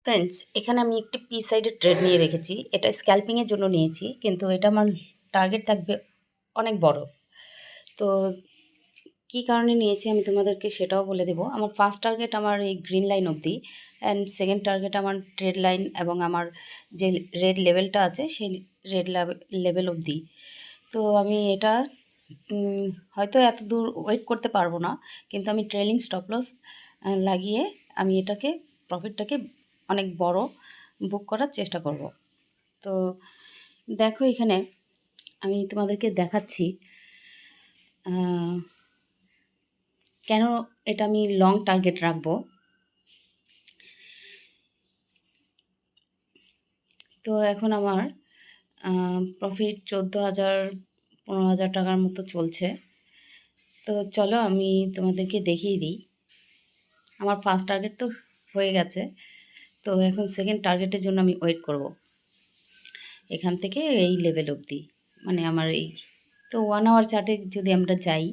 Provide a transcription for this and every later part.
Friends, এখানে আমি একটি পি সাইডের ট্রেড নিয়ে রেখেছি। এটা স্ক্যাল্পিংয়ের জন্য নিয়েছি, কিন্তু এটা আমার টার্গেট থাকবে অনেক বড়। তো কী কারণে নিয়েছি আমি তোমাদেরকে সেটাও বলে দেবো। আমার ফার্স্ট টার্গেট আমার এই গ্রিন লাইন অবধি, অ্যান্ড সেকেন্ড টার্গেট আমার ট্রেড লাইন এবং আমার যে রেড লেভেলটা আছে সেই রেড লেভেল অবধি। তো আমি এটা হয়তো এত দূর ওয়েট করতে পারবো না, কিন্তু আমি ট্রেলিং স্টপ লস লাগিয়ে আমি এটাকে প্রফিটটাকে অনেক বড় বুক করার চেষ্টা করব। তো দেখো, এখানে আমি তোমাদেরকে দেখাচ্ছি কেন এটা আমি লং টার্গেট রাখবো। তো এখন আমার প্রফিট 14,000 15,000 টাকার মতো চলছে। তো চলো আমি তোমাদেরকে দেখিয়ে দিই। আমার ফার্স্ট টার্গেট তো হয়ে গেছে, তো এখন সেকেন্ড টার্গেটের জন্য আমি ওয়েট করব। এখান থেকে এই লেভেল অবধি, মানে আমার এই তো 1 আওয়ার চার্টে যদি আমরা যাই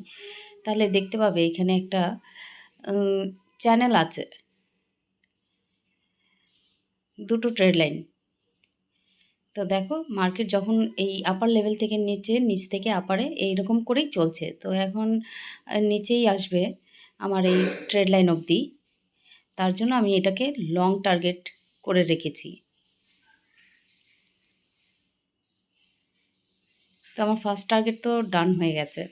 তাহলে দেখতে পাবে এখানে একটা চ্যানেল আছে, দুটো ট্রেড লাইন। তো দেখো, মার্কেট যখন এই আপার লেভেল থেকে নিচ থেকে আপারে এইরকম করেই চলছে। তো এখন নিচেই আসবে আমার এই ট্রেড লাইন অবধি। তার জন্য আমি এটাকে লং টার্গেট করে রেখেছি। তো আমার ফার্স্ট টার্গেট তো ডান হয়ে গেছে।